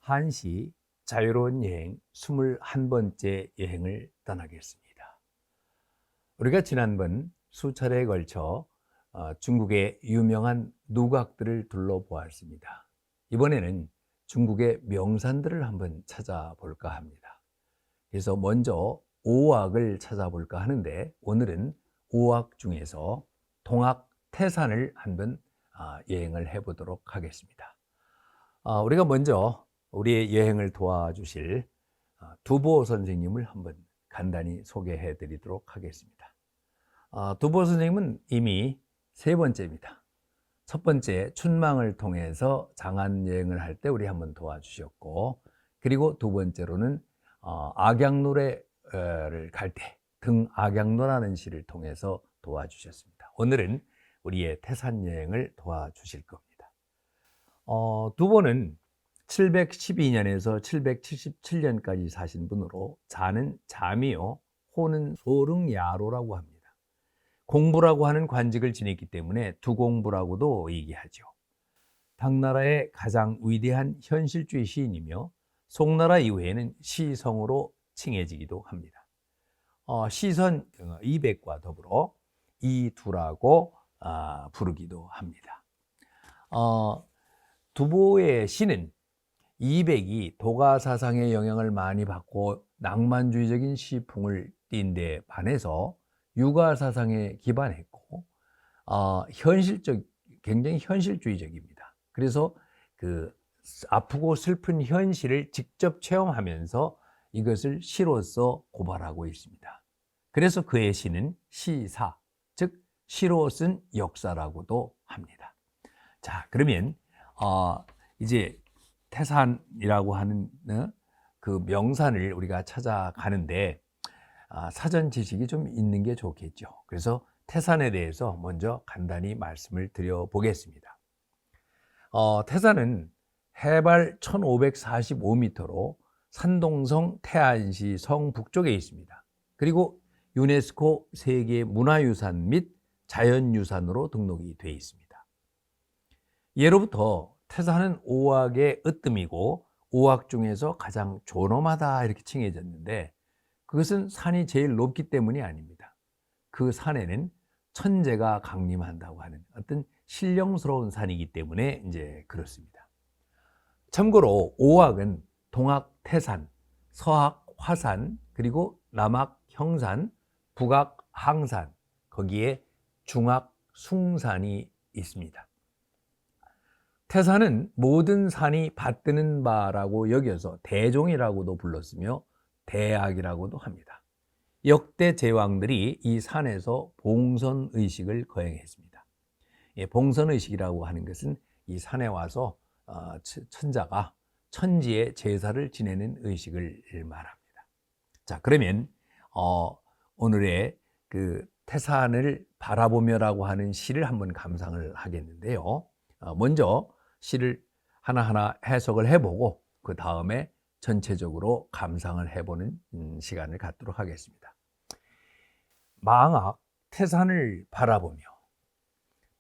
한시 자유로운 여행 21번째 여행을 떠나겠습니다. 우리가 지난번 수차례에 걸쳐 중국의 유명한 누각들을 둘러보았습니다. 이번에는 중국의 명산들을 한번 찾아볼까 합니다. 그래서 먼저 오악을 찾아볼까 하는데, 오늘은 오악 중에서 동악 태산을 한번 여행을 해보도록 하겠습니다. 우리가 먼저 우리의 여행을 도와주실 두보 선생님을 한번 간단히 소개해 드리도록 하겠습니다. 두보 선생님은 이미 세 번째입니다. 첫 번째 춘망을 통해서 장안 여행을 할 때 우리 한번 도와주셨고, 그리고 두 번째로는 악양로를 갈 때 등악양로라는 시를 통해서 도와주셨습니다. 오늘은 우리의 태산 여행을 도와주실 겁니다. 두보는 712년에서 777년까지 사신 분으로, 자는 잠이요, 호는 소릉야로라고 합니다. 공부라고 하는 관직을 지냈기 때문에 두공부라고도 얘기하죠. 당나라의 가장 위대한 현실주의 시인이며 송나라 이후에는 시성으로 칭해지기도 합니다. 시선 200과 더불어 이두라고 부르기도 합니다. 두보의 시는 200이 도가사상의 영향을 많이 받고 낭만주의적인 시풍을 띈 데 반해서 유가사상에 기반했고 굉장히 현실주의적입니다. 그래서 그 아프고 슬픈 현실을 직접 체험하면서 이것을 시로서 고발하고 있습니다. 그래서 그의 시는 시사, 즉 시로 쓴 역사라고도 합니다. 자, 그러면 이제 태산이라고 하는 그 명산을 우리가 찾아가는데 사전 지식이 좀 있는 게 좋겠죠. 그래서 태산에 대해서 먼저 간단히 말씀을 드려보겠습니다. 태산은 해발 1545m로 산동성 태안시 성북쪽에 있습니다. 그리고 유네스코 세계문화유산 및 자연유산으로 등록이 되어 있습니다. 예로부터 태산은 오악의 으뜸이고 오악 중에서 가장 존엄하다 이렇게 칭해졌는데, 그것은 산이 제일 높기 때문이 아닙니다. 그 산에는 천재가 강림한다고 하는 어떤 신령스러운 산이기 때문에 이제 그렇습니다. 참고로 오악은 동악 태산, 서악 화산, 그리고 남악 형산, 북악 항산, 거기에 중악 숭산이 있습니다. 태산은 모든 산이 받드는 바라고 여겨서 대종이라고도 불렀으며 대악이라고도 합니다. 역대 제왕들이 이 산에서 봉선의식을 거행했습니다. 봉선의식이라고 하는 것은 이 산에 와서 천자가 천지의 제사를 지내는 의식을 말합니다. 자, 그러면 오늘의 그 태산을 바라보며라고 하는 시를 한번 감상을 하겠는데요. 먼저 시를 하나하나 해석을 해보고 그 다음에 전체적으로 감상을 해보는 시간을 갖도록 하겠습니다. 망악 태산을 바라보며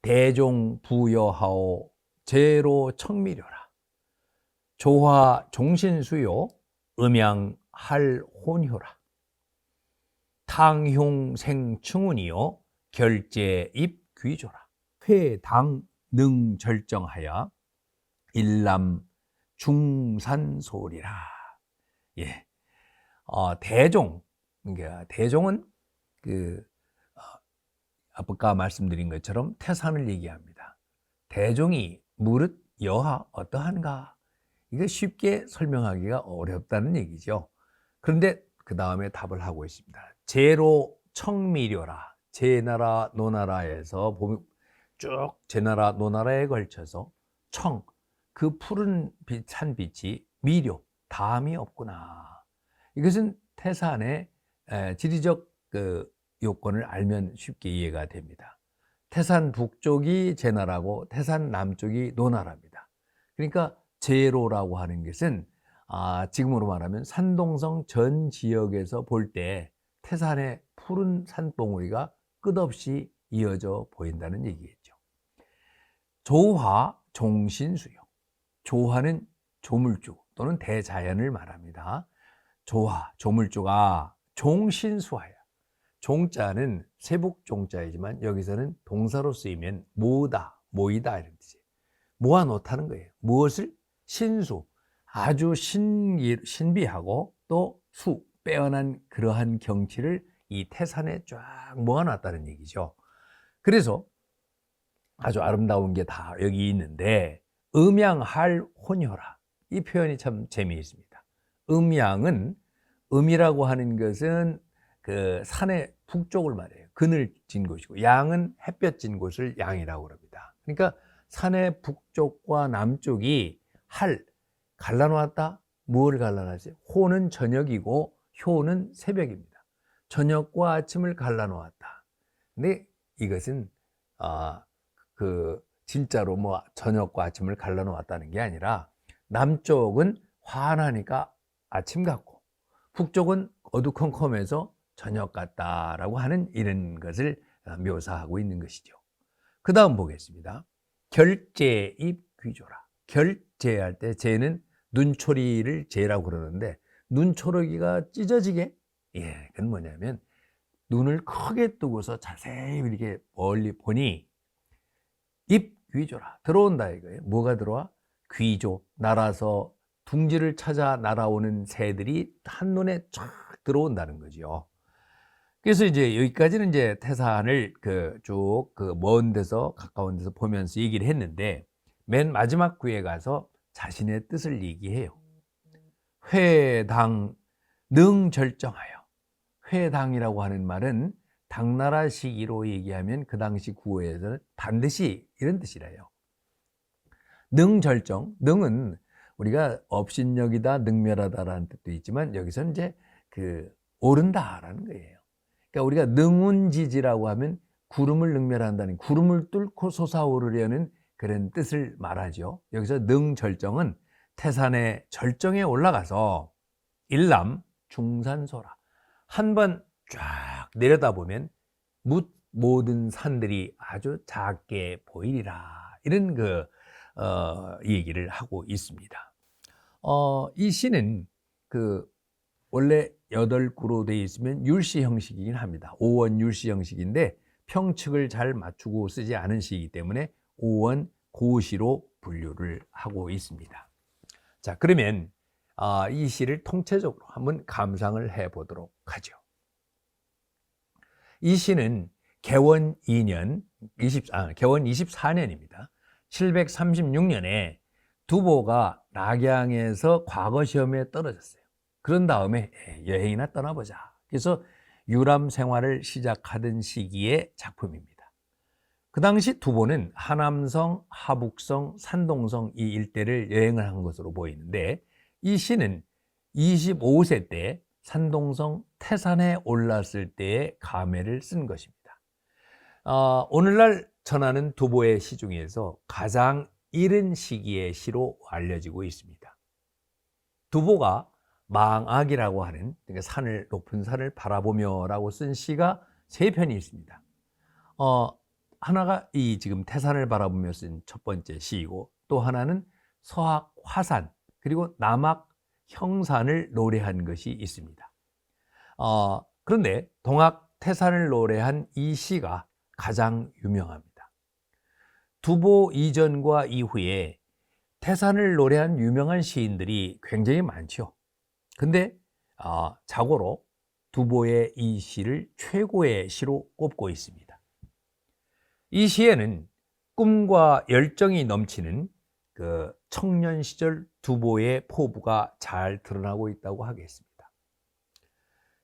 대종 부여하오 제로 청미려라 조화 종신수요 음양 할혼효라 탕흉생 충운이요 결제입 귀조라 회당 능 절정하야 일남 중산소리라. 예, 대종, 그러니까 대종은 아까 말씀드린 것처럼 태산을 얘기합니다. 대종이 무릇 여하 어떠한가? 이거 쉽게 설명하기가 어렵다는 얘기죠. 그런데 그 다음에 답을 하고 있습니다. 제로 청미려라. 제나라 노나라에서 쭉 제나라 노나라에 걸쳐서 청, 그 푸른 산빛이 미려, 담이 없구나. 이것은 태산의 지리적 요건을 알면 쉽게 이해가 됩니다. 태산 북쪽이 제나라고 태산 남쪽이 노나라입니다. 그러니까 제로라고 하는 것은 지금으로 말하면 산동성 전 지역에서 볼 때 태산의 푸른 산봉우리가 끝없이 이어져 보인다는 얘기겠죠. 조화 종신수요. 조화는 조물주, 또는 대자연을 말합니다. 조화, 조물조가 종신수하여. 종자는 세북 종자이지만 여기서는 동사로 쓰이면 모으다, 모이다 이런 뜻이에요. 모아놓다는 거예요. 무엇을? 신수, 아주 신비하고 또 빼어난 그러한 경치를 이 태산에 쫙 모아놨다는 얘기죠. 그래서 아주 아름다운 게 다 여기 있는데 음양할 혼혈하, 이 표현이 참 재미있습니다. 음양은, 음이라고 하는 것은 그 산의 북쪽을 말해요. 그늘진 곳이고, 양은 햇볕 진 곳을 양이라고 그럽니다. 그러니까 산의 북쪽과 남쪽이 갈라놓았다. 무엇을 갈라놨어요? 호는 저녁이고 효는 새벽입니다. 저녁과 아침을 갈라놓았다. 근데 이것은 진짜로 뭐 저녁과 아침을 갈라놓았다는 게 아니라, 남쪽은 환하니까 아침 같고 북쪽은 어두컴컴해서 저녁 같다라고 하는 이런 것을 묘사하고 있는 것이죠. 그 다음 보겠습니다. 결제입 귀조라. 결제할 때 제는 눈초리를 제라고 그러는데, 눈초리가 찢어지게, 그건 뭐냐면 눈을 크게 뜨고서 자세히 이렇게 멀리 보니 입 귀조라, 들어온다 이거예요. 뭐가 들어와? 귀조, 날아서 둥지를 찾아 날아오는 새들이 한눈에 쫙 들어온다는 거죠. 그래서 이제 여기까지는 이제 태산을 쭉 먼 데서 가까운 데서 보면서 얘기를 했는데, 맨 마지막 구에 가서 자신의 뜻을 얘기해요. 회당 능절정하여. 회당이라고 하는 말은 당나라 시기로 얘기하면 그 당시 구어에서는 반드시 이런 뜻이래요. 능절정, 능은 우리가 업신여기다, 능멸하다라는 뜻도 있지만 여기서는 이제 오른다라는 거예요. 그러니까 우리가 능운지지라고 하면 구름을 능멸한다는, 구름을 뚫고 솟아오르려는 그런 뜻을 말하죠. 여기서 능절정은 태산의 절정에 올라가서 일남 중산소라, 한번 쫙 내려다보면 모든 산들이 아주 작게 보이리라, 이런 얘기를 하고 있습니다. 이 시는 원래 8구로 되어 있으면 율시 형식이긴 합니다. 5원 율시 형식인데 평측을 잘 맞추고 쓰지 않은 시이기 때문에 5원 고시로 분류를 하고 있습니다. 자, 그러면 이 시를 통째적으로 한번 감상을 해보도록 하죠. 이 시는 개원 24년입니다. 736년에 두보가 낙양에서 과거 시험에 떨어졌어요. 그런 다음에 여행이나 떠나보자. 그래서 유람 생활을 시작하던 시기의 작품입니다. 그 당시 두보는 하남성, 하북성, 산동성 이 일대를 여행을 한 것으로 보이는데, 이 시는 25세 때 산동성 태산에 올랐을 때의 감회를 쓴 것입니다. 오늘날 전하는 두보의 시 중에서 가장 이른 시기의 시로 알려지고 있습니다. 두보가 망악이라고 하는, 그러니까 높은 산을 바라보며라고 쓴 시가 3편이 있습니다. 하나가 이 지금 태산을 바라보며 쓴 첫 번째 시이고, 또 하나는 서학 화산, 그리고 남학 형산을 노래한 것이 있습니다. 그런데 동학 태산을 노래한 이 시가 가장 유명합니다. 두보 이전과 이후에 태산을 노래한 유명한 시인들이 굉장히 많죠. 근데 자고로 두보의 이 시를 최고의 시로 꼽고 있습니다. 이 시에는 꿈과 열정이 넘치는 청년 시절 두보의 포부가 잘 드러나고 있다고 하겠습니다.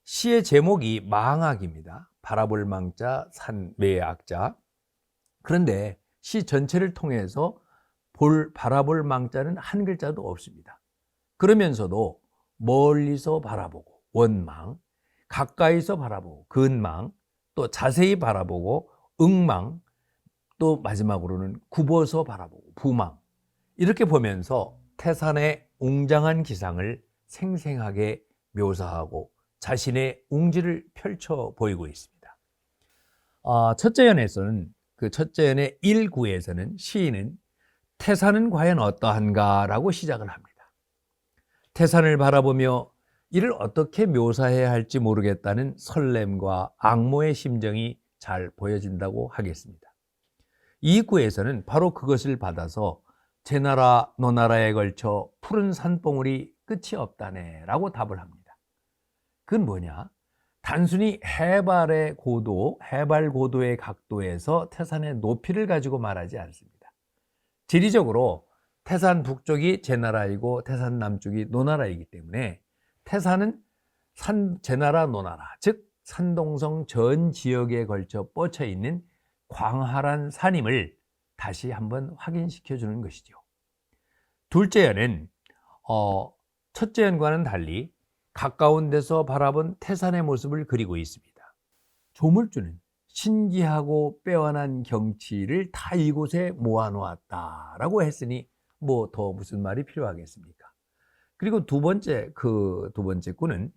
시의 제목이 망악입니다. 바라볼 망자, 산매의 악자. 그런데 시 전체를 통해서 바라볼 망자는 한 글자도 없습니다. 그러면서도 멀리서 바라보고 원망, 가까이서 바라보고 근망, 또 자세히 바라보고 응망, 또 마지막으로는 굽어서 바라보고 부망, 이렇게 보면서 태산의 웅장한 기상을 생생하게 묘사하고 자신의 웅지를 펼쳐 보이고 있습니다. 첫째 연에서는, 첫째 연의 1구에서는 시인은 태산은 과연 어떠한가 라고 시작을 합니다. 태산을 바라보며 이를 어떻게 묘사해야 할지 모르겠다는 설렘과 악모의 심정이 잘 보여진다고 하겠습니다. 이 구에서는 바로 그것을 받아서 제 나라 너 나라에 걸쳐 푸른 산봉우리 끝이 없다네 라고 답을 합니다. 그건 뭐냐? 단순히 해발 고도의 각도에서 태산의 높이를 가지고 말하지 않습니다. 지리적으로 태산 북쪽이 제 나라이고 태산 남쪽이 노 나라이기 때문에 태산은 제 나라 노 나라, 즉 산동성 전 지역에 걸쳐 뻗쳐 있는 광활한 산임을 다시 한번 확인시켜 주는 것이죠. 둘째 연은 첫째 연과는 달리 가까운 데서 바라본 태산의 모습을 그리고 있습니다. 조물주는 신기하고 빼어난 경치를 다 이곳에 모아놓았다라고 했으니 뭐 더 무슨 말이 필요하겠습니까? 그리고 두 번째 구는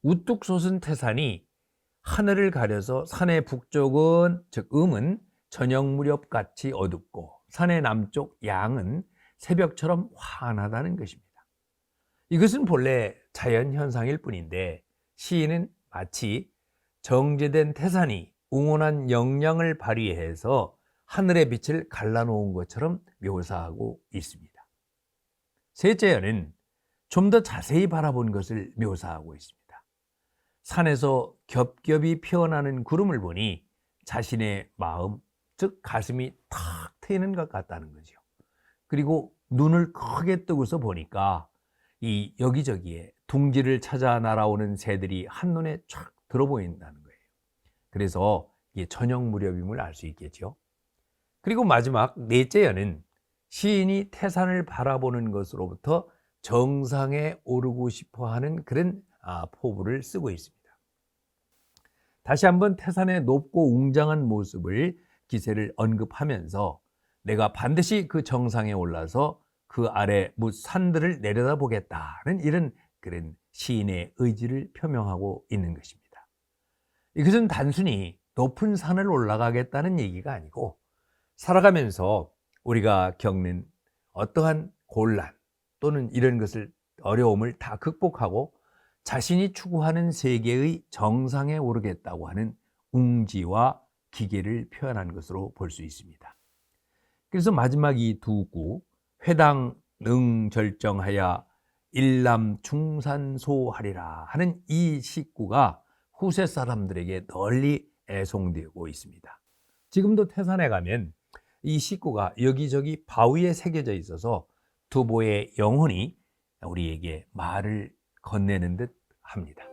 우뚝 솟은 태산이 하늘을 가려서 산의 북쪽은 즉 음은 저녁 무렵 같이 어둡고 산의 남쪽 양은 새벽처럼 환하다는 것입니다. 이것은 본래 자연 현상일 뿐인데 시인은 마치 정제된 태산이 웅원한 영양을 발휘해서 하늘의 빛을 갈라놓은 것처럼 묘사하고 있습니다. 셋째 연은 좀 더 자세히 바라본 것을 묘사하고 있습니다. 산에서 겹겹이 피어나는 구름을 보니 자신의 마음, 즉 가슴이 탁 트이는 것 같다는 거죠. 그리고 눈을 크게 뜨고서 보니까 이 여기저기에 둥지를 찾아 날아오는 새들이 한눈에 쫙 들어 보인다는 거예요. 그래서 이게 저녁 무렵임을 알 수 있겠죠. 그리고 마지막 넷째 연은 시인이 태산을 바라보는 것으로부터 정상에 오르고 싶어 하는 그런 포부를 쓰고 있습니다. 다시 한번 태산의 높고 웅장한 모습을 기세를 언급하면서 내가 반드시 그 정상에 올라서 그 아래 산들을 내려다보겠다는 이런 그런 시인의 의지를 표명하고 있는 것입니다. 이것은 단순히 높은 산을 올라가겠다는 얘기가 아니고 살아가면서 우리가 겪는 어떠한 곤란 또는 이런 것을 어려움을 다 극복하고 자신이 추구하는 세계의 정상에 오르겠다고 하는 웅지와 기계를 표현한 것으로 볼 수 있습니다. 그래서 마지막 이 두 구 회당 능절정하야 일남 충산소하리라 하는 이 시구가 후세 사람들에게 널리 애송되고 있습니다. 지금도 태산에 가면 이 시구가 여기저기 바위에 새겨져 있어서 두보의 영혼이 우리에게 말을 건네는 듯 합니다.